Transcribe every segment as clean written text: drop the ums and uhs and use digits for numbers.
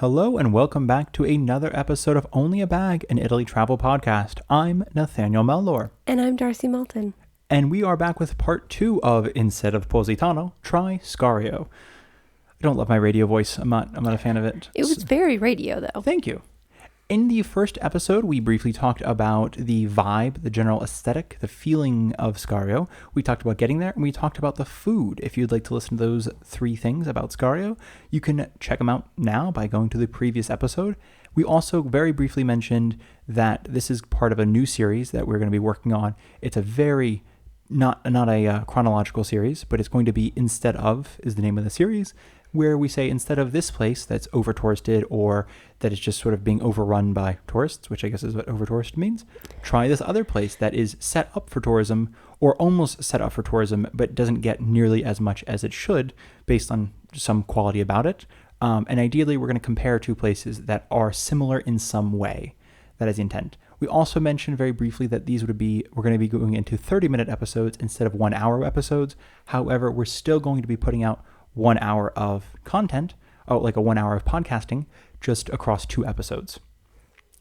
Hello and welcome back to another episode of Only a Bag, an Italy travel podcast. I'm Nathaniel Mellor. And I'm Darcy Melton. And we are back with part 2 of Instead of Positano, Try Scario. I don't love my radio voice. I'm not a fan of it. It was very radio, though. Thank you. In the first episode, we briefly talked about the vibe, the general aesthetic, the feeling of Scario. We talked about getting there, and we talked about the food. If you'd like to listen to those 3 things about Scario, you can check them out now by going to the previous episode. We also very briefly mentioned that this is part of a new series that we're going to be working on. It's a very, not a chronological series, but it's going to be Instead of is the name of the series, where we say instead of this place that's over-touristed or that is just sort of being overrun by tourists, which I guess is what over-touristed means, try this other place that is set up for tourism or almost set up for tourism, but doesn't get nearly as much as it should based on some quality about it. And ideally, we're going to compare 2 places that are similar in some way. That is the intent. We also mentioned very briefly that we're going to be going into 30-minute episodes instead of 1-hour episodes. However, we're still going to be putting out 1 hour of content, like a 1 hour of podcasting, just across 2 episodes.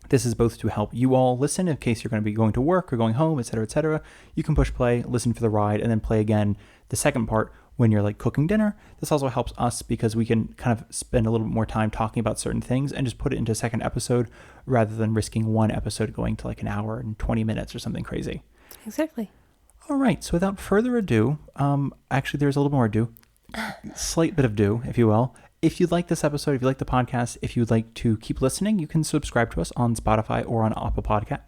This is both to help you all listen in case you're going to be going to work or going home, etc., etc. You can push play, listen for the ride, and then play again the second part when you're like cooking dinner. This also helps us because we can kind of spend a little bit more time talking about certain things and just put it into a second episode rather than risking 1 episode going to like an hour and 20 minutes or something crazy. Exactly. All right. So without further ado, actually there's a little more ado. Slight bit of do, if you will. If you like this episode, if you like the podcast, if you'd like to keep listening, you can subscribe to us on Spotify or on Apple Podcasts.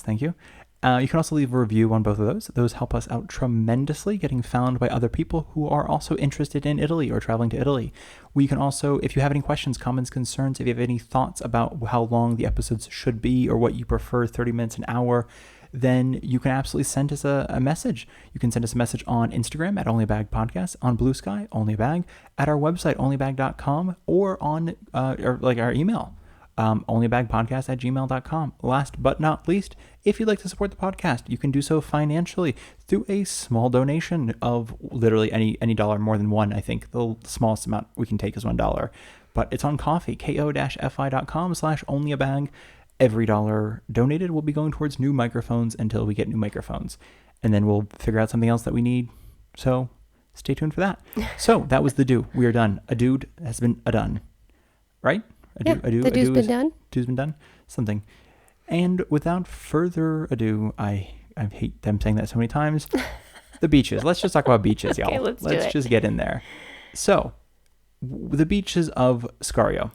Thank you. You can also leave a review on both of those. Those help us out tremendously, getting found by other people who are also interested in Italy or traveling to Italy. We can also, if you have any questions, comments, concerns, if you have any thoughts about how long the episodes should be or what you prefer, 30 minutes, an hour, then you can absolutely send us a message. You can send us a message on Instagram at Only a Bag Podcast, on Blue Sky, Only a Bag, at our website, onlybag.com, or on our email, onlybagpodcast@gmail.com. Last but not least, if you'd like to support the podcast, you can do so financially through a small donation of literally any dollar, more than 1. I think the smallest amount we can take is $1, but it's on Ko-fi, ko-fi.com/onlyabag. Every dollar donated will be going towards new microphones until we get new microphones. And then we'll figure out something else that we need. So stay tuned for that. So that was the do. We are done. A dude has been a done. Right? The do's been done. Do's been done. Something. And without further ado, I hate them saying that so many times. The beaches. Let's just talk about beaches, y'all. Okay, let's just get in there. So the beaches of Scario.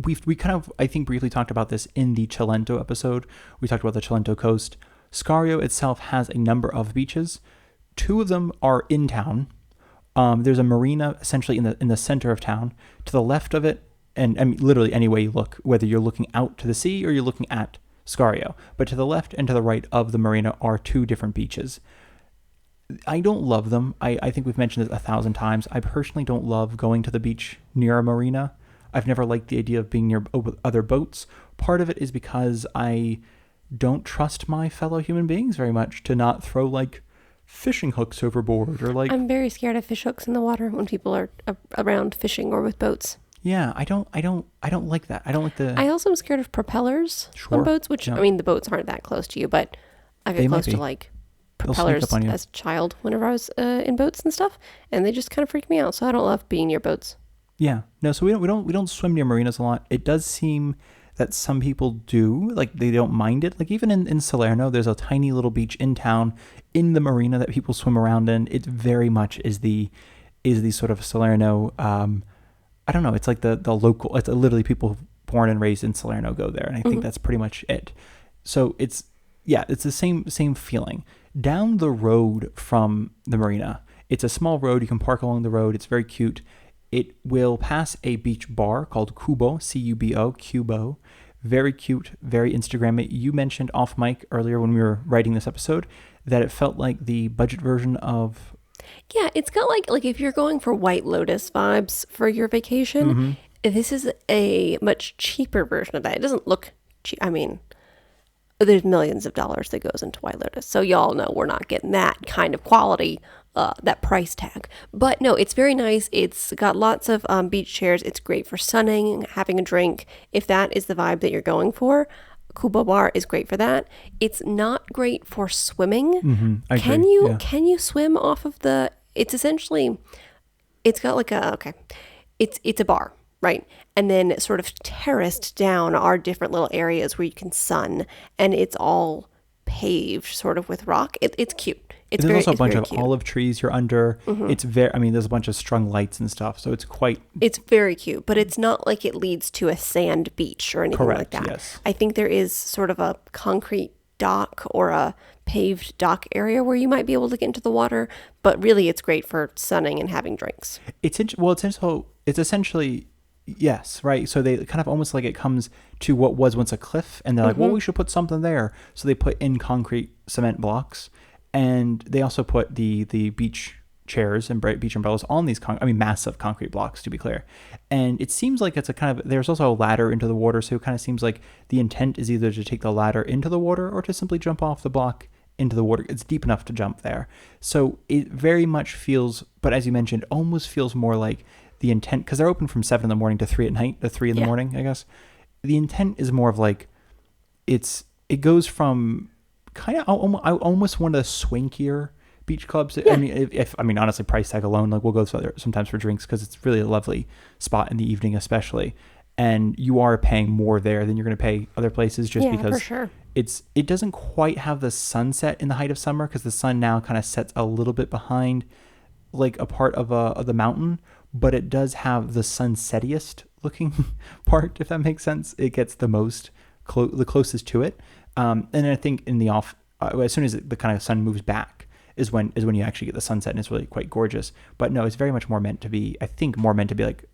We kind of, I think, briefly talked about this in the Cilento episode. We talked about the Cilento Coast. Scario itself has a number of beaches. 2 of them are in town. There's a marina essentially in the center of town. To the left of it, and I mean, literally any way you look, whether you're looking out to the sea or you're looking at Scario. But to the left and to the right of the marina are 2 different beaches. I don't love them. I think we've mentioned this 1,000 times. I personally don't love going to the beach near a marina. I've never liked the idea of being near other boats. Part of it is because I don't trust my fellow human beings very much to not throw like fishing hooks overboard or like. I'm very scared of fish hooks in the water when people are around fishing or with boats. Yeah, I don't like that. I don't like the. I also am scared of propellers on boats, which I mean the boats aren't that close to you, but I get close to like propellers as a child whenever I was in boats and stuff, and they just kind of freak me out. So I don't love being near boats. Yeah, no, so we don't swim near marinas a lot. It does seem that some people do, like they don't mind it. Like even in Salerno, there's a tiny little beach in town in the marina that people swim around in. It very much is the sort of Salerno. I don't know. It's like the local. It's literally people born and raised in Salerno go there, and I think that's pretty much it. So it's the same feeling. Down the road from the marina, it's a small road. You can park along the road. It's very cute. It will pass a beach bar called Cubo, C-U-B-O, Cubo. Very cute, very Instagram. You mentioned off mic earlier when we were writing this episode that it felt like the budget version of... Yeah, it's got like if you're going for White Lotus vibes for your vacation, this is a much cheaper version of that. It doesn't look cheap. I mean, there's millions of dollars that goes into White Lotus. So y'all know we're not getting that kind of quality that price tag. But no, it's very nice. It's got lots of beach chairs. It's great for sunning, having a drink. If that is the vibe that you're going for, Kuba Bar is great for that. It's not great for swimming. I agree. Can you swim off of the? It's essentially, it's got like it's a bar, right? And then sort of terraced down are different little areas where you can sun, and it's all paved sort of with rock. It's cute. There's also a bunch of olive trees you're under. It's there's a bunch of strung lights and stuff. So it's very cute, but it's not like it leads to a sand beach or anything like that. Yes. I think there is sort of a concrete dock or a paved dock area where you might be able to get into the water, but really it's great for sunning and having drinks. It's essentially yes, right. So they kind of almost like it comes to what was once a cliff, and they're like, well, we should put something there. So they put in concrete cement blocks. And they also put the beach chairs and beach umbrellas on these massive concrete blocks, to be clear. And it seems like it's a kind of, there's also a ladder into the water. So it kind of seems like the intent is either to take the ladder into the water or to simply jump off the block into the water. It's deep enough to jump there. So it very much feels, but as you mentioned, almost feels more like the intent, because they're open from 7 a.m. to 3 at night, to 3 in the morning, I guess. The intent is more of like, it goes from kind of almost one of the swankier beach clubs. I mean, honestly, price tag alone, like we'll go there sometimes for drinks because it's really a lovely spot in the evening, especially. And you are paying more there than you're going to pay other places, just because for sure. It doesn't quite have the sunset in the height of summer, because the sun now kind of sets a little bit behind like a part of the mountain, but it does have the sunsettiest looking part, if that makes sense. It gets the most the closest to it. And I think in the as soon as the kind of sun moves back is when you actually get the sunset, and it's really quite gorgeous. But no, it's very much more meant to be, I think, like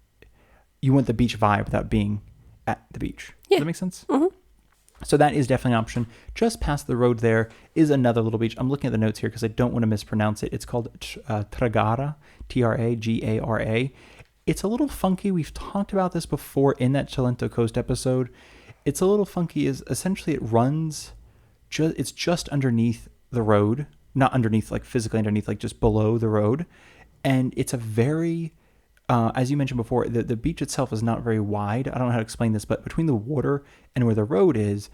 you want the beach vibe without being at the beach. Does that make sense? So that is definitely an option. Just past the road there is another little beach. I'm looking at the notes here because I don't want to mispronounce it. It's called Tragara, Tragara. It's a little funky. We've talked about this before in that Cilento Coast episode. It's a little funky. Is essentially it runs, it's just underneath the road, not underneath, like physically underneath, like just below the road. And it's a very, as you mentioned before, the beach itself is not very wide. I don't know how to explain this, but between the water and where the road is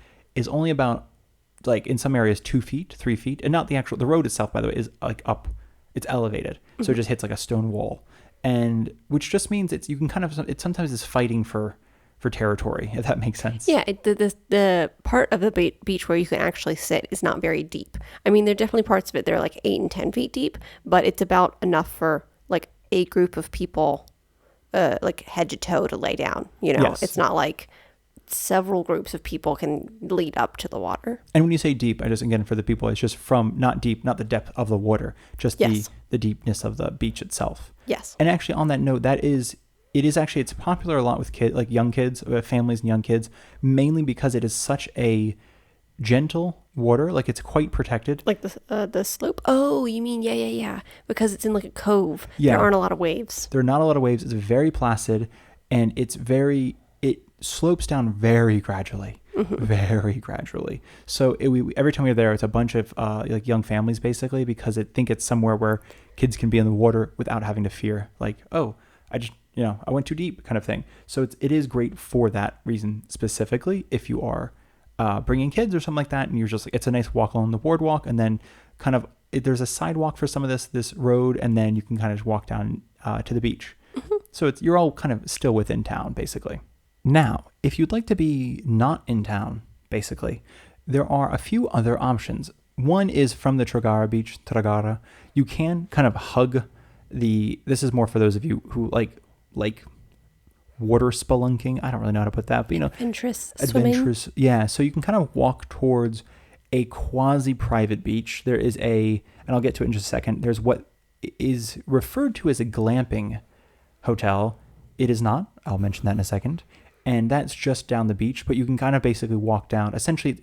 only about, like in some areas, 2 feet, 3 feet. And not the road itself, by the way, is like up, it's elevated. So it just hits like a stone wall. And which just means you can kind of, it sometimes is fighting for territory, if that makes sense. Yeah, the part of the beach where you can actually sit is not very deep. I mean, there are definitely parts of it that are like 8 and 10 feet deep, but it's about enough for like a group of people, like head to toe, to lay down. Yes. It's not like several groups of people can lead up to the water. And when you say deep, I just, again, for the people, it's just from not deep, not the depth of the water, just the deepness of the beach itself. Yes. And actually, on that note, it's popular a lot with kids, like young kids, families and young kids, mainly because it is such a gentle water. Like it's quite protected. Like the slope. Oh, you mean yeah. Because it's in like a cove. Yeah. There aren't a lot of waves. There are not a lot of waves. It's very placid, and it slopes down very gradually. Very gradually. So every time we're there, it's a bunch of like young families, basically, because I think it's somewhere where kids can be in the water without having to fear, like, oh, I went too deep, kind of thing. So it is great for that reason specifically. If you are bringing kids or something like that, and you're just like, it's a nice walk along the boardwalk, and then kind of there's a sidewalk for some of this road, and then you can kind of walk down to the beach. So you're all kind of still within town, basically. Now, if you'd like to be not in town, basically, there are a few other options. One is from the Tragara. You can kind of hug this is more for those of you who like water spelunking. I don't really know how to put that, but adventurous swimming. Yeah. So you can kind of walk towards a quasi-private beach. There is and I'll get to it in just a second. There's what is referred to as a glamping hotel. It is not. I'll mention that in a second. And that's just down the beach, but you can kind of basically walk down. Essentially,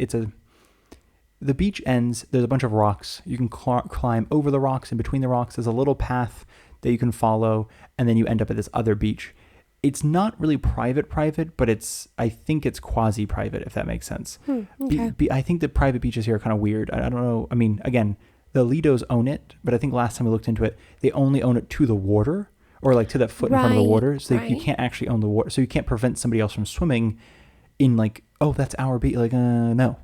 the beach ends, there's a bunch of rocks. You can climb over the rocks, and between the rocks, there's a little path that you can follow, and then you end up at this other beach. It's not really private, but I think it's quasi-private, if that makes sense. Okay. I think the private beaches here are kind of weird. I don't know. I mean, again, the Lidos own it, but I think last time we looked into it, they only own it to the water, or like to that foot in front of the water. So you can't actually own the water. So you can't prevent somebody else from swimming in like, oh, that's our beach. Like, no,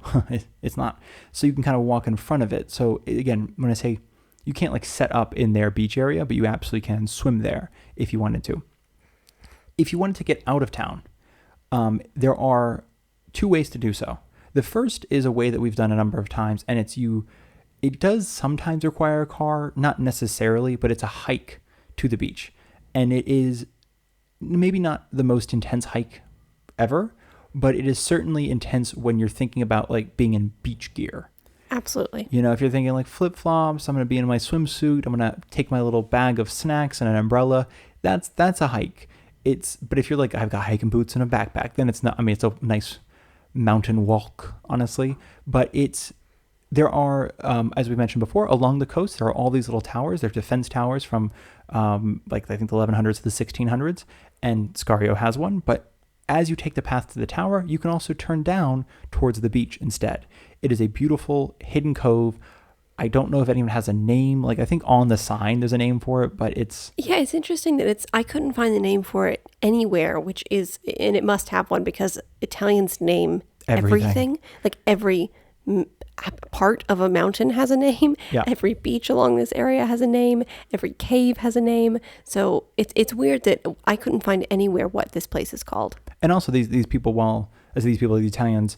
it's not. So you can kind of walk in front of it. So again, when I say you can't like set up in their beach area, but you absolutely can swim there if you wanted to. If you wanted to get out of town, there are two ways to do so. The first is a way that we've done a number of times, and it does sometimes require a car, not necessarily, but it's a hike to the beach. And it is maybe not the most intense hike ever, but it is certainly intense when you're thinking about like being in beach gear. Absolutely. You know, if you're thinking like flip-flops, I'm going to be in my swimsuit, I'm going to take my little bag of snacks and an umbrella, that's a hike. But if you're like, I've got hiking boots and a backpack, then it's not, I mean, it's a nice mountain walk, honestly. But there are, as we mentioned before, along the coast, there are all these little towers. They're defense towers from like I think the 1100s to the 1600s, and Scario has one. But as you take the path to the tower, you can also turn down towards the beach instead. It is a beautiful hidden cove. I don't know if anyone has a name. Like I think on the sign there's a name for it, but it's... Yeah, it's interesting that I couldn't find the name for it anywhere, and it must have one because Italians name everything. Like every part of a mountain has a name. Yeah. Every beach along this area has a name. Every cave has a name. So it's weird that I couldn't find anywhere what this place is called. And also these people, the Italians,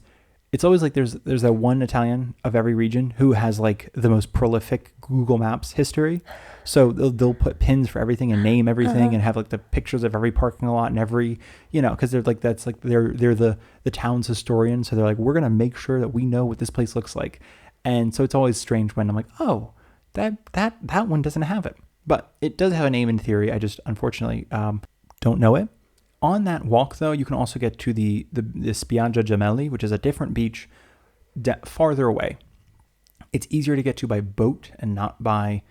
it's always like there's that one Italian of every region who has like the most prolific Google Maps history. So they'll put pins for everything and name everything and have like the pictures of every parking lot and every, you know, because they're like, that's like they're the town's historian. So they're like, we're gonna make sure that we know what this place looks like. And so it's always strange when I'm like, oh, that one doesn't have it, but it does have a name in theory. I just unfortunately don't know it. On that walk, though, you can also get to the Spiaggia Gemelli, which is a different beach farther away. It's easier to get to by boat and not by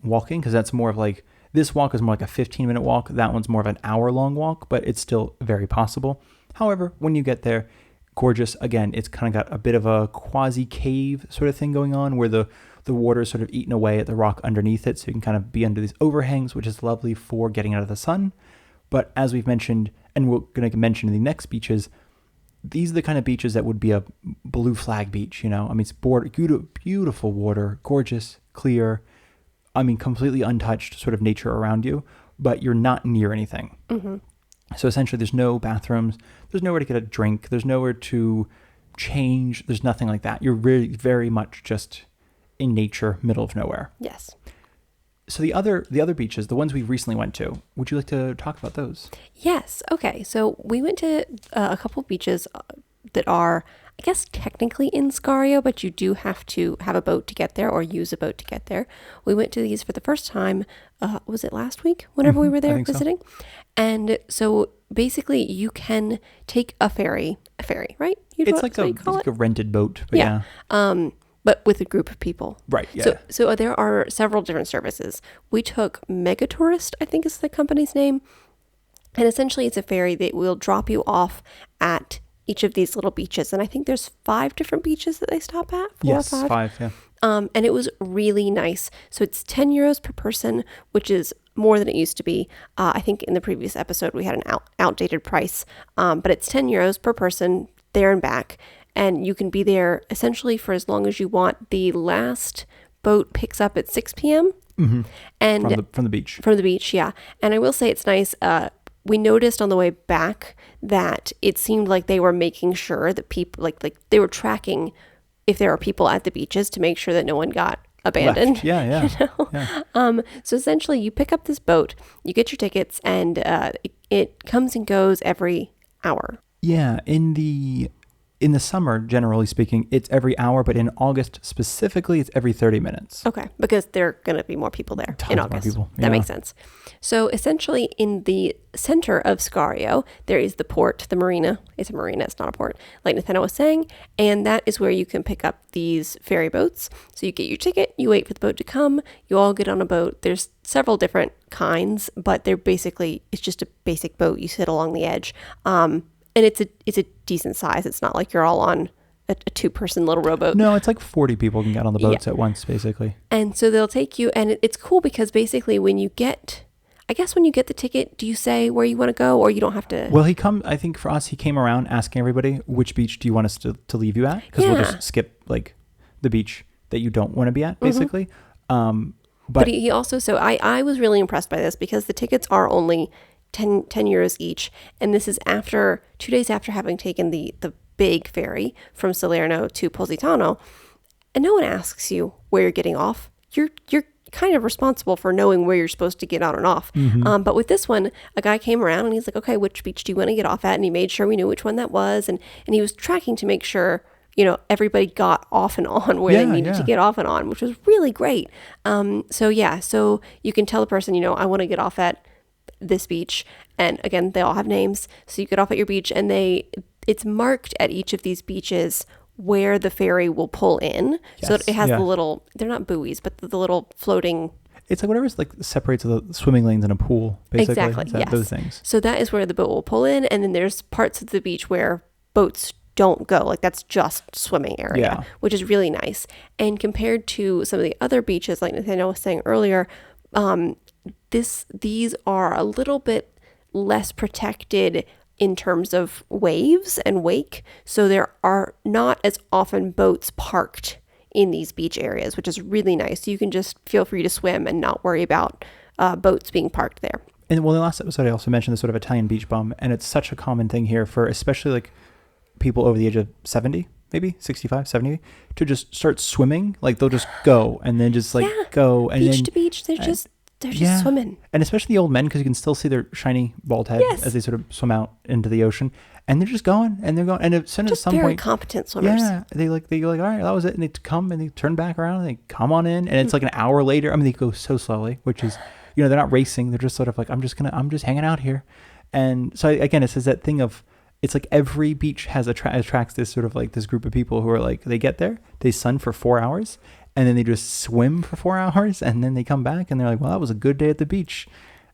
walking, because that's more of like, this walk is more like a 15-minute walk. That one's more of an hour-long walk, but it's still very possible. However, when you get there, gorgeous. Again, it's kind of got a bit of a quasi-cave sort of thing going on where the water is sort of eaten away at the rock underneath it, so you can kind of be under these overhangs, which is lovely for getting out of the sun. But as we've mentioned, and we're going to mention in the next beaches, these are the kind of beaches that would be a blue flag beach, you know? I mean, it's beautiful water, gorgeous, clear, I mean, completely untouched sort of nature around you, but you're not near anything. Mm-hmm. So essentially, there's no bathrooms, there's nowhere to get a drink, there's nowhere to change, there's nothing like that. You're really very much just in nature, middle of nowhere. Yes. So the other beaches, the ones we recently went to, would you like to talk about those? Yes. Okay. So we went to a couple beaches that are, I guess, technically in Scario, but you do have to have a boat to get there or use a boat to get there. We went to these for the first time, was it last week, whenever we were there visiting? So. And so basically you can take a ferry, right? It's like a rented boat. But yeah. But with a group of people. Right, yeah. So there are several different services. We took Megatourist, I think is the company's name. And essentially it's a ferry that will drop you off at each of these little beaches. And I think there's 5 different beaches that they stop at. 4 or 5. 5, yeah. And it was really nice. So it's 10 euros per person, which is more than it used to be. I think in the previous episode we had an outdated price. But it's 10 euros per person there and back. And you can be there essentially for as long as you want. The last boat picks up at 6 p.m. Mm-hmm. And from the beach. From the beach, yeah. And I will say it's nice. We noticed on the way back that it seemed like they were making sure that people, like they were tracking if there are people at the beaches to make sure that no one got abandoned. Left. Yeah. You know? Yeah. So essentially, you pick up this boat, you get your tickets, and it comes and goes every hour. Yeah, in the summer, generally speaking, it's every hour, but in August specifically, it's every 30 minutes. Okay, because there are going to be more people there in August. More people. Yeah. That makes sense. So essentially, in the center of Scario, there is the port, the marina. It's a marina, it's not a port, like Nathaniel was saying, and that is where you can pick up these ferry boats. So you get your ticket, you wait for the boat to come, you all get on a boat. There's several different kinds, but it's just a basic boat. You sit along the edge. And it's a decent size. It's not like you're all on a two-person little rowboat. No, it's like 40 people can get on the boats at once, basically. And so they'll take you, and it's cool because basically when you get the ticket, do you say where you want to go, or you don't have to? Well, I think for us, he came around asking everybody, which beach do you want us to leave you at? Because we'll just skip like the beach that you don't want to be at, basically. But he also, so I was really impressed by this because the tickets are only 10 euros each. And this is 2 days after having taken the big ferry from Salerno to Positano. And no one asks you where you're getting off. You're kind of responsible for knowing where you're supposed to get on and off. But with this one, a guy came around and he's like, okay, which beach do you want to get off at? And he made sure we knew which one that was. And he was tracking to make sure, everybody got off and on where they needed to get off and on, which was really great. So you can tell the person, I want to get off at this beach. And again, they all have names. So you get off at your beach and it's marked at each of these beaches where the ferry will pull in. Yes, so it has the little, they're not buoys, but the little floating. It's like whatever's like separates the swimming lanes in a pool, basically. Exactly, yes. Those things. So that is where the boat will pull in. And then there's parts of the beach where boats don't go. Like that's just swimming area, which is really nice. And compared to some of the other beaches, like Nathaniel was saying earlier, these are a little bit less protected in terms of waves and wake. So there are not as often boats parked in these beach areas, which is really nice. You can just feel free to swim and not worry about boats being parked there. And well, in the last episode, I also mentioned the sort of Italian beach bum, and it's such a common thing here for especially like people over the age of 70, maybe 65, 70, to just start swimming. Like they'll just go and then just go. And beach to beach, they're just swimming. And especially the old men, because you can still see their shiny bald head as they sort of swim out into the ocean. And they're just going and they're going. And as soon as just some very point, competent swimmers. Yeah, they go like, all right, that was it. And they come and they turn back around and they come on in. And it's like an hour later. I mean, they go so slowly, which is, they're not racing. They're just sort of like, I'm just hanging out here. And so again, it says that thing of, it's like every beach has attracts this sort of like this group of people who are like, they get there, they sun for 4 hours, and then they just swim for 4 hours, and then they come back and they're like, well, that was a good day at the beach.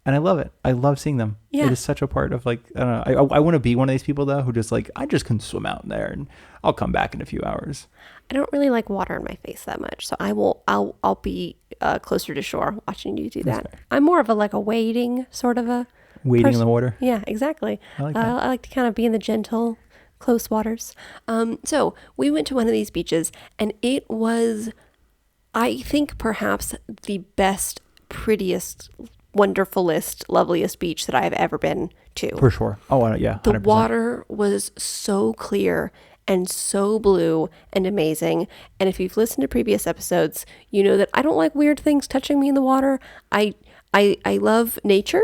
And I love it. I love seeing them. Yeah. It is such a part of like, I don't know. I want to be one of these people though, who just like, I just can swim out there and I'll come back in a few hours. I don't really like water in my face that much. So I'll be closer to shore watching you do that. Fair. I'm more of a wading sort of a wading in the water. Yeah, exactly. I like that. I like to kind of be in the gentle, close waters. So we went to one of these beaches and it was, I think, perhaps the best, prettiest, wonderfulest, loveliest beach that I have ever been to. For sure. Oh, yeah. 100%. The water was so clear and so blue and amazing. And if you've listened to previous episodes, you know that I don't like weird things touching me in the water. I love nature.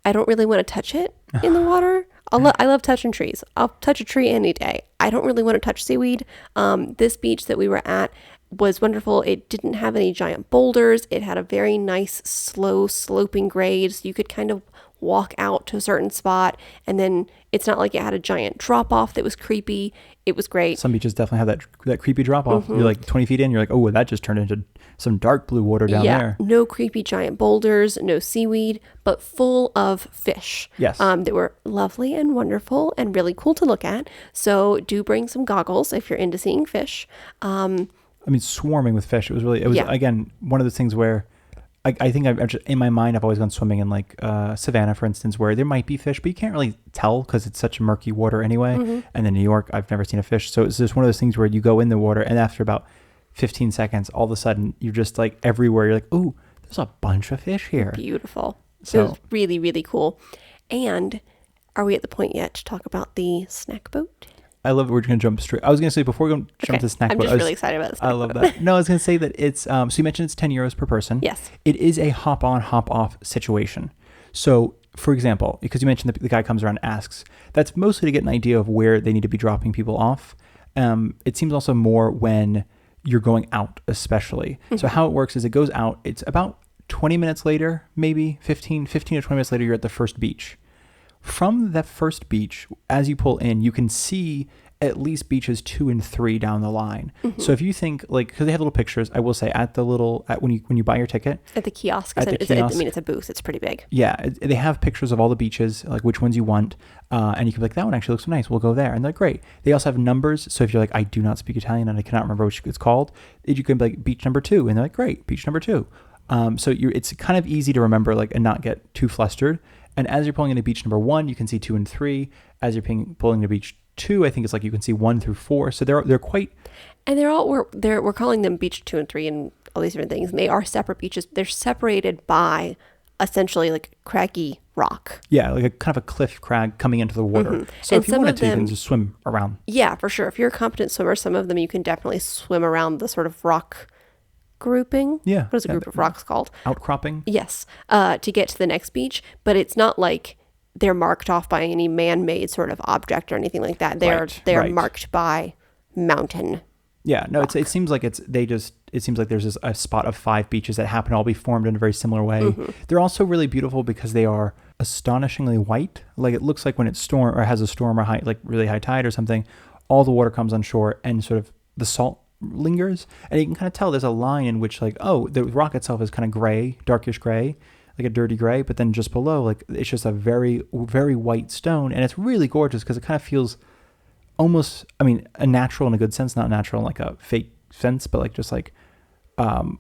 I don't really want to touch it in the water. I love touching trees. I'll touch a tree any day. I don't really want to touch seaweed. This beach that we were at was wonderful. It didn't have any giant boulders. It had a very nice, slow sloping grade. So you could kind of walk out to a certain spot. And then it's not like it had a giant drop off that was creepy. It was great. Some beaches definitely have that creepy drop off. Mm-hmm. You're like 20 feet in. You're like, oh, that just turned into some dark blue water down there. No creepy giant boulders, no seaweed, but full of fish. Yes. That were lovely and wonderful and really cool to look at. So do bring some goggles if you're into seeing fish. Swarming with fish. It was again, one of those things where I think in my mind, I've always gone swimming in like Savannah, for instance, where there might be fish, but you can't really tell because it's such murky water anyway. Mm-hmm. And in New York, I've never seen a fish. So it's just one of those things where you go in the water and after about 15 seconds, all of a sudden you're just like everywhere. You're like, ooh, there's a bunch of fish here. Beautiful. So, it was really, really cool. And are we at the point yet to talk about the snack boat? I love it. We're going to jump straight. I was going to say before we jump to snack boat. I'm just really excited about this. I love that. No, I was going to say that it's, so you mentioned it's 10 euros per person. Yes. It is a hop on, hop off situation. So for example, because you mentioned the guy comes around and asks, that's mostly to get an idea of where they need to be dropping people off. It seems also more when you're going out, especially. Mm-hmm. So how it works is it goes out, it's about 20 minutes later, maybe 15 to 20 minutes later, you're at the first beach. From that first beach, as you pull in, you can see at least beaches 2 and 3 down the line. So if you think like, because they have little pictures, I will say when you buy your ticket at the kiosk, it's a booth. It's pretty big. Yeah, they have pictures of all the beaches, like which ones you want, and you can be like, that one actually looks nice. We'll go there, and they're great. They also have numbers, so if you're like, I do not speak Italian and I cannot remember which it's called, you can be like beach number 2, and they're like, great, beach number 2. So it's kind of easy to remember, like, and not get too flustered. And as you're pulling into beach number 1, you can see 2 and 3. As you're pulling into beach 2, I think it's like you can see 1 through 4. So they're quite. And we're calling them beach 2 and 3 and all these different things. And they are separate beaches. They're separated by essentially like craggy rock. Yeah, like a kind of a cliff crag coming into the water. So and if you wanted to, you can just swim around. Yeah, for sure. If you're a competent swimmer, some of them you can definitely swim around the sort of rock grouping. Yeah. What is a group of rocks called? Outcropping. Yes. To get to the next beach, but it's not like they're marked off by any man-made sort of object or anything like that. They're marked by mountain. Yeah. No, it seems like it seems like there's a spot of 5 beaches that happen to all be formed in a very similar way. They're also really beautiful because they are astonishingly white. Like it looks like when it's storm or has a storm or high, like really high tide or something, all the water comes on shore and sort of the salt lingers, and you can kind of tell there's a line in which like, oh, the rock itself is kind of gray, darkish gray, like a dirty gray, but then just below, like it's just a very, very white stone, and it's really gorgeous because it kind of feels almost, I mean, a natural in a good sense, not natural in like a fake sense, but like just like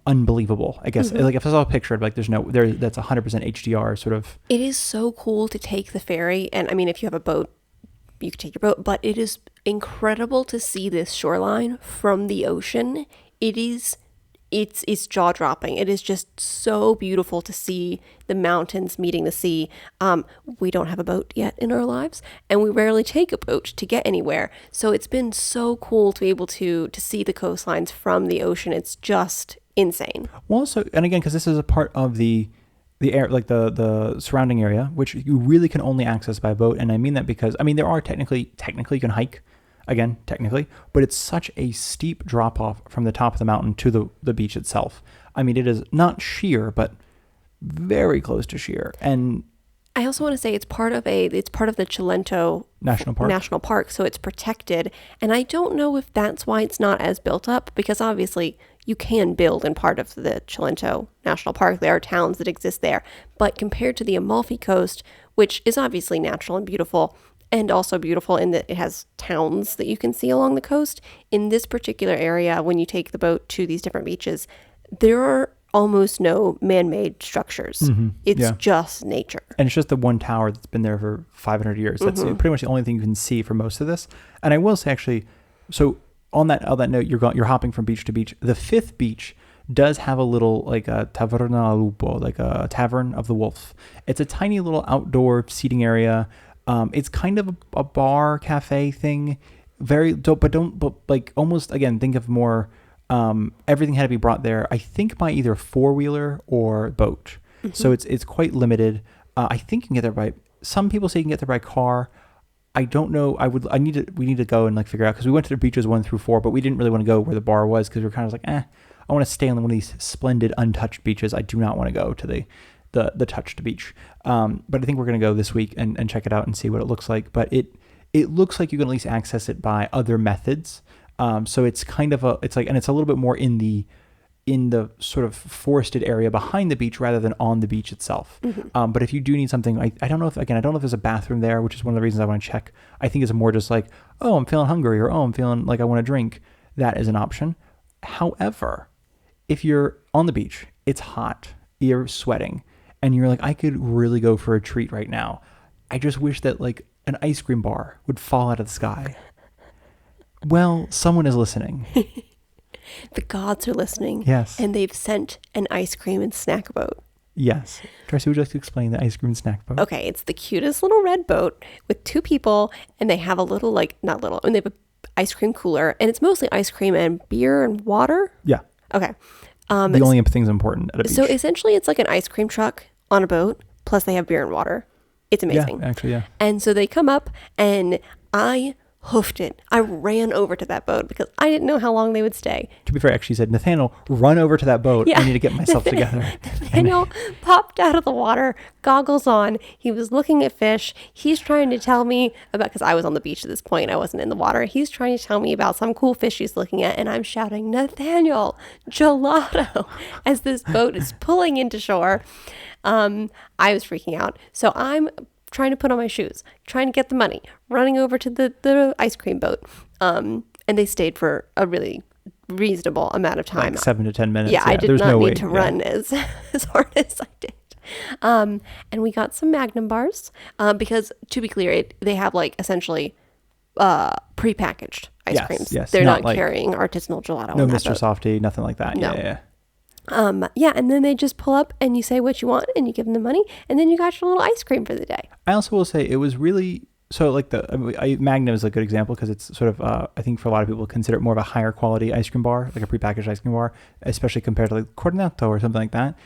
unbelievable, I guess. Like if I saw a picture, I'd be like that's 100% HDR sort of. It is so cool to take the ferry, and I mean, if you have a boat, you can take your boat, but it is incredible to see this shoreline from the ocean. It's jaw-dropping. It is just so beautiful to see the mountains meeting the sea. We don't have a boat yet in our lives, and we rarely take a boat to get anywhere. So it's been so cool to be able to see the coastlines from the ocean. It's just insane. Well, also, and again, because this is a part of the air, like the surrounding area, which you really can only access by boat. And I mean that because, I mean, there are technically you can hike, again, technically, but it's such a steep drop off from the top of the mountain to the beach itself. I mean, it is not sheer, but very close to sheer. And I also want to say it's part of the Cilento National Park, so it's protected. And I don't know if that's why it's not as built up, because obviously you can build in part of the Cilento National Park. There are towns that exist there. But compared to the Amalfi Coast, which is obviously natural and beautiful, and also beautiful in that it has towns that you can see along the coast, in this particular area, when you take the boat to these different beaches, there are almost no man-made structures. It's just nature. And it's just the one tower that's been there for 500 years. That's pretty much the only thing you can see for most of this. And I will say, actually, so on that note, you're hopping from beach to beach. The 5th beach does have a little, like a taverna al lupo, like a tavern of the wolf. It's a tiny little outdoor seating area. It's kind of a bar cafe thing, very dope, but like almost, again, think of more, everything had to be brought there, I think, by either 4-wheeler or boat. So it's quite limited. I think you can get there by, some people say you can get there by car. I don't know. We need to go and like figure out, because we went to the beaches 1 through 4, but we didn't really want to go where the bar was, because we were kind of like, I want to stay on one of these splendid untouched beaches. I do not want to go to the touched beach. But I think we're going to go this week and check it out and see what it looks like. But it looks like you can at least access it by other methods. So it's kind of it's a little bit more in the sort of forested area behind the beach rather than on the beach itself. But if you do need something, I don't know if there's a bathroom there, which is one of the reasons I want to check. I think it's more just like, oh, I'm feeling hungry, or oh, I'm feeling like I want to drink. That is an option. However, if you're on the beach, it's hot, you're sweating, and you're like, I could really go for a treat right now. I just wish that like an ice cream bar would fall out of the sky. Well, someone is listening. The gods are listening. Yes. And they've sent an ice cream and snack boat. Yes. Darcy, would you like to explain the ice cream and snack boat? Okay, it's the cutest little red boat with 2 people, and they have a little, and they have an ice cream cooler, and it's mostly ice cream and beer and water. Yeah. Okay. The only thing's important at a beach. So essentially it's like an ice cream truck on a boat, plus they have beer and water. It's amazing. Yeah, actually, yeah. And so they come up, and I hoofed it. I ran over to that boat because I didn't know how long they would stay. To be fair, actually said, Nathaniel, run over to that boat. I need to get myself together. Nathaniel popped out of the water, goggles on. He was looking at fish. He's trying to tell me about, because I was on the beach at this point. I wasn't in the water. He's trying to tell me about some cool fish he's looking at. And I'm shouting, Nathaniel, gelato, as this boat is pulling into shore. I was freaking out. So I'm trying to put on my shoes, trying to get the money, running over to the ice cream boat. And they stayed for a really reasonable amount of time. Like 7 to 10 minutes. Yeah, I did not need to run as hard as I did. And we got some Magnum bars because, to be clear, they have like essentially prepackaged ice creams. Yes. They're not like, carrying artisanal gelato. No Mr. Softy, nothing like that. No. Yeah. And then they just pull up and you say what you want and you give them the money and then you got your little ice cream for the day. I also will say it was really, so like Magnum is a good example because it's sort of, I think for a lot of people consider it more of a higher quality ice cream bar, like a prepackaged ice cream bar, especially compared to like Cornetto or something like that.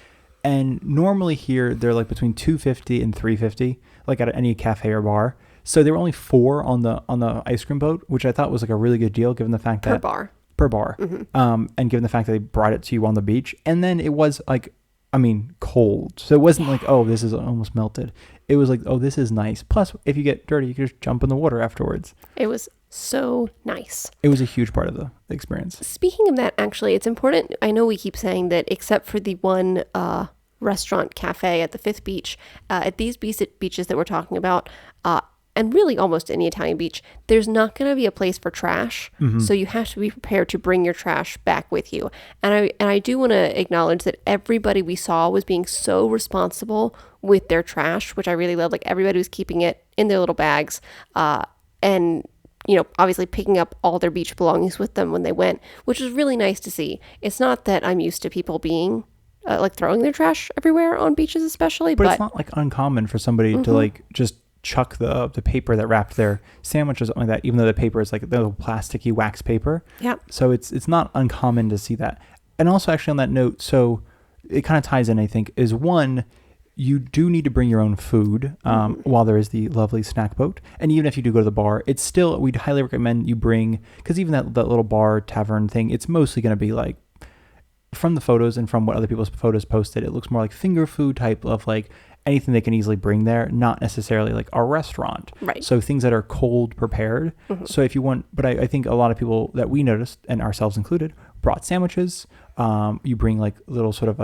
And normally here they're like between $2.50 and $3.50, like at any cafe or bar. So there were only 4 on the ice cream boat, which I thought was like a really good deal given the fact that per bar. Mm-hmm. And given the fact that they brought it to you on the beach. And then it was like, cold. So it wasn't like, oh, this is almost melted. It was like, oh, this is nice. Plus, if you get dirty, you can just jump in the water afterwards. It was so nice. It was a huge part of the experience. Speaking of that, actually, it's important. I know we keep saying that except for the one restaurant cafe at the 5th beach, at these beaches that we're talking about, and really almost any Italian beach, there's not going to be a place for trash. Mm-hmm. So you have to be prepared to bring your trash back with you. And I do want to acknowledge that everybody we saw was being so responsible with their trash, which I really love. Like everybody was keeping it in their little bags and, obviously picking up all their beach belongings with them when they went, which was really nice to see. It's not that I'm used to people being like throwing their trash everywhere on beaches especially. But it's not like uncommon for somebody to like just chuck the paper that wrapped their sandwich or something like that, even though the paper is like the little plasticky wax paper. Yeah. So it's not uncommon to see that. And also actually on that note, so it kind of ties in, I think, is one, you do need to bring your own food while there is the lovely snack boat. And even if you do go to the bar, it's still, we'd highly recommend you bring, because even that little bar tavern thing, it's mostly going to be like, from the photos and from what other people's photos posted, it looks more like finger food type of like anything they can easily bring there, not necessarily like a restaurant. Right. So things that are cold prepared. Mm-hmm. So if you want, but I think a lot of people that we noticed, and ourselves included, brought sandwiches. You bring like little sort of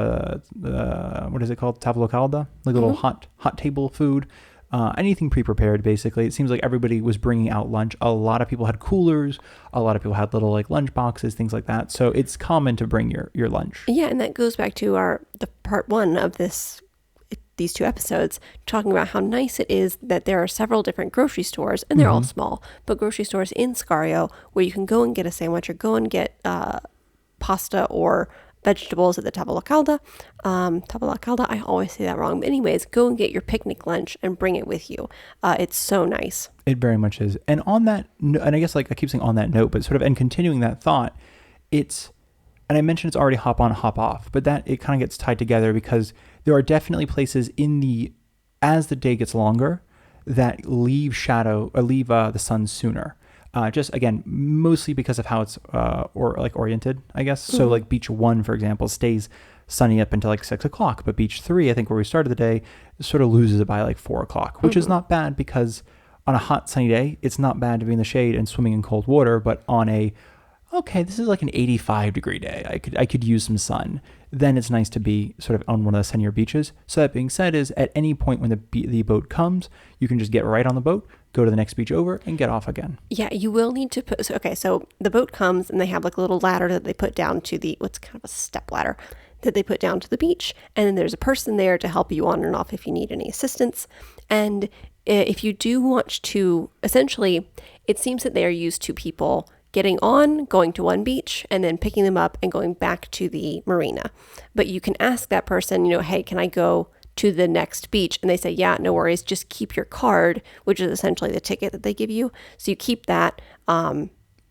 what is it called? Tavola calda, like little hot table food. Anything pre-prepared, basically. It seems like everybody was bringing out lunch. A lot of people had coolers. A lot of people had little like lunch boxes, things like that. So it's common to bring your lunch. Yeah, and that goes back to the part 1 of these 2 episodes, talking about how nice it is that there are several different grocery stores, and they're all small, but grocery stores in Scario where you can go and get a sandwich or go and get pasta or vegetables at the Tavola calda. I always say that wrong. But anyways, go and get your picnic lunch and bring it with you. It's so nice. It very much is. And on that, and I guess like I keep saying on that note, but sort of, and continuing that thought, and I mentioned it's already hop on, hop off, but that it kind of gets tied together because there are definitely places as the day gets longer that leave the sun sooner. Just again, mostly because of how it's oriented, I guess. So like beach 1, for example, stays sunny up until like 6 o'clock, but beach 3, I think where we started the day, sort of loses it by like 4 o'clock, which is not bad because on a hot sunny day, it's not bad to be in the shade and swimming in cold water. But on this is like an 85 degree day, I could use some sun. Then it's nice to be sort of on one of the sunnier beaches. So that being said, is at any point when the boat comes, you can just get right on the boat, go to the next beach over, and get off again. Yeah, you will need to put. So the boat comes and they have like a little ladder that they put down to what's kind of a step ladder that they put down to the beach, and then there's a person there to help you on and off if you need any assistance. And if you do want to, essentially, it seems that they are used to people getting on, going to one beach, and then picking them up and going back to the marina. But you can ask that person, hey, can I go to the next beach? And they say, yeah, no worries. Just keep your card, which is essentially the ticket that they give you. So you keep that, and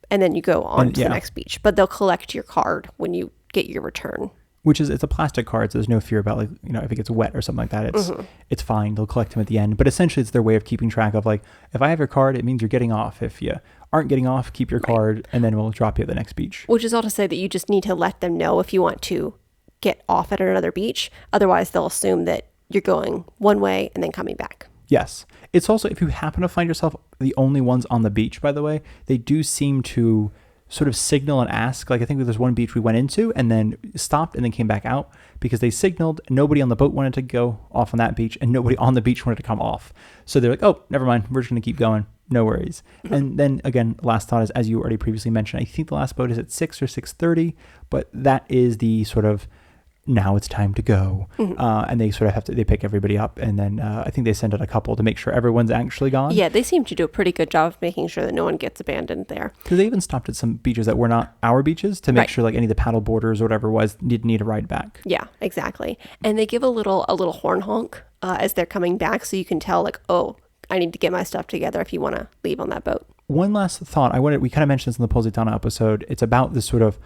then you go on to the next beach. But they'll collect your card when you get your return. Which is, it's a plastic card, so there's no fear about, like, you know, if it gets wet or something like that, it's fine. They'll collect them at the end. But essentially, it's their way of keeping track of, like, if I have your card, it means you're getting off. If you aren't getting off, keep your card, and then we'll drop you at the next beach. Which is all to say that you just need to let them know if you want to get off at another beach. Otherwise, they'll assume that you're going one way and then coming back. Yes. It's also, if you happen to find yourself the only ones on the beach, by the way, they do seem to sort of signal and ask. Like, I think there's one beach we went into and then stopped and then came back out because they signaled. Nobody on the boat wanted to go off on that beach and nobody on the beach wanted to come off. So they're like, oh, never mind. We're just going to keep going. No worries. And then again, last thought is, as you already previously mentioned, I think the last boat is at 6 or 6:30, but that is the sort of, now it's time to go. And they sort of they pick everybody up. And then I think they send out a couple to make sure everyone's actually gone. Yeah, they seem to do a pretty good job of making sure that no one gets abandoned there. Because they even stopped at some beaches that were not our beaches to make sure, like, any of the paddle boarders or whatever was didn't need a ride back. Yeah, exactly. And they give a little horn honk as they're coming back, so you can tell, like, oh, I need to get my stuff together if you want to leave on that boat. One last thought. We kind of mentioned this in the Positano episode. It's about this sort of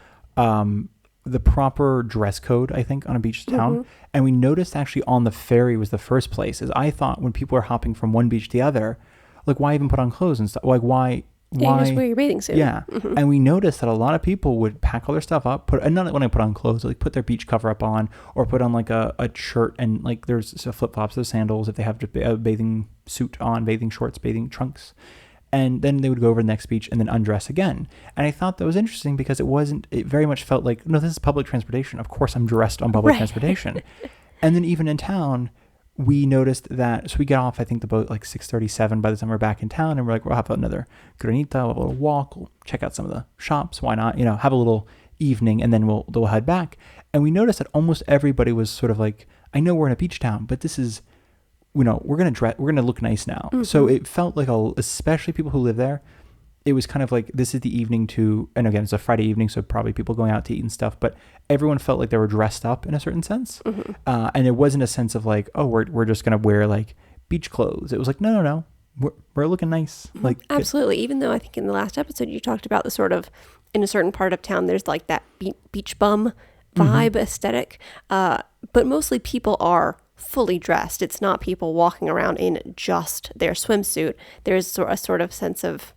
the proper dress code, I think, on a beach town. And we noticed actually on the ferry was the first place, is I thought when people were hopping from one beach to the other, like, why even put on clothes and stuff? Like, why you just wear your bathing suit. Yeah. And we noticed that a lot of people would pack all their stuff up, and not when I put on clothes, like put their beach cover up on, or put on like a shirt, and like there's flip-flops, there's sandals if they have a bathing suit on, bathing shorts, bathing trunks. And then they would go over to the next beach and then undress again. And I thought that was interesting because it very much felt like, no, this is public transportation. Of course I'm dressed on public transportation. And then even in town, we noticed that, so we get off, I think, the boat like 6:37 by the time we're back in town, and we're like, we'll have another granita, we'll have a little walk, we'll check out some of the shops, why not, you know, have a little evening, and then we'll head back. And we noticed that almost everybody was sort of like, I know we're in a beach town, but this is, you know, we're gonna look nice now. So it felt like, especially people who live there, it was kind of like, this is the evening to, and again, it's a Friday evening, so probably people going out to eat and stuff, but everyone felt like they were dressed up in a certain sense. And it wasn't a sense of like, oh, we're just going to wear like beach clothes. It was like, no, we're looking nice. Like, absolutely. Even though I think in the last episode, you talked about the sort of, in a certain part of town, there's like that beach bum vibe aesthetic. But mostly people are fully dressed. It's not people walking around in just their swimsuit. There's a sort of sense of,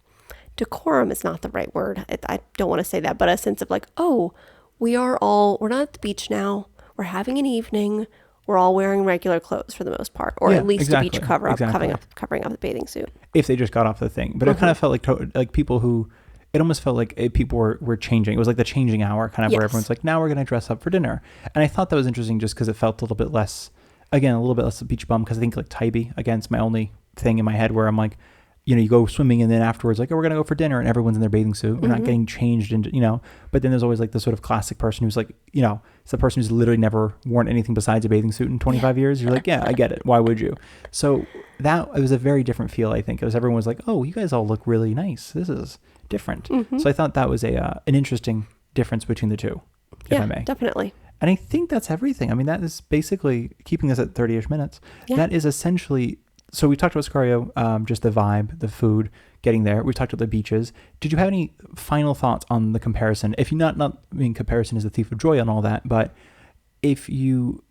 decorum is not the right word. I don't want to say that, but a sense of like, oh, we're not at the beach now. We're having an evening. We're all wearing regular clothes for the most part, or at least a beach cover up, covering up the bathing suit. If they just got off the thing. But it kind of felt like people who, it almost felt like people were changing. It was like the changing hour kind of where everyone's like, now we're going to dress up for dinner. And I thought that was interesting just because it felt a little bit less beach bum, because I think like Tybee, again, it's my only thing in my head where I'm like, you know, you go swimming and then afterwards, like, oh, we're going to go for dinner, and everyone's in their bathing suit. We're not getting changed into, you know, but then there's always like the sort of classic person who's like, you know, it's the person who's literally never worn anything besides a bathing suit in 25 years. You're like, yeah, I get it. Why would you? So it was a very different feel, I think. It was, everyone was like, oh, you guys all look really nice. This is different. So I thought that was an interesting difference between the two, if I may. Definitely. And I think that's everything. I mean, that is basically, keeping this at 30-ish minutes. Yeah. That is essentially, so we talked about Scario, just the vibe, the food, getting there. We talked about the beaches. Did you have any final thoughts on the comparison? If you comparison is the thief of joy and all that, but I think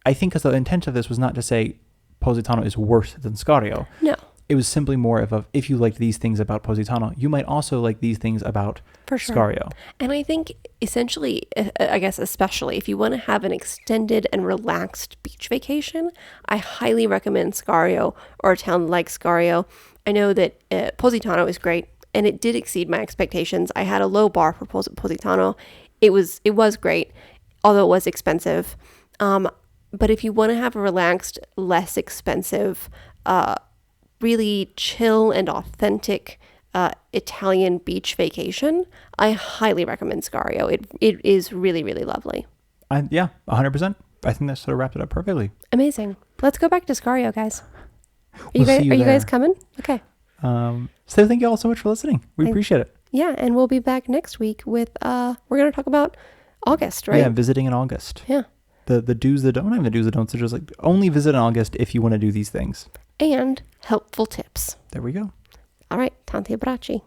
because the intent of this was not to say Positano is worse than Scario. No. It was simply more of if you liked these things about Positano, you might also like these things about Scario. And I think essentially, I guess especially if you want to have an extended and relaxed beach vacation, I highly recommend Scario, or a town like Scario. I know that Positano is great, and it did exceed my expectations. I had a low bar for Positano. It was great, although it was expensive. But if you want to have a relaxed, less expensive, really chill and authentic Italian beach vacation, I highly recommend Scario. It is really, really lovely. 100%. I think that sort of wrapped it up perfectly. Amazing. Let's go back to Scario, guys. Are you guys coming? Okay. So thank you all so much for listening. We appreciate it. Yeah, and we'll be back next week with we're going to talk about August, right? Yeah, visiting in August. Yeah. The do's, the don't, the do's, the don'ts are just like, only visit in August if you want to do these things. And helpful tips. There we go. All right. Tanti abbracci.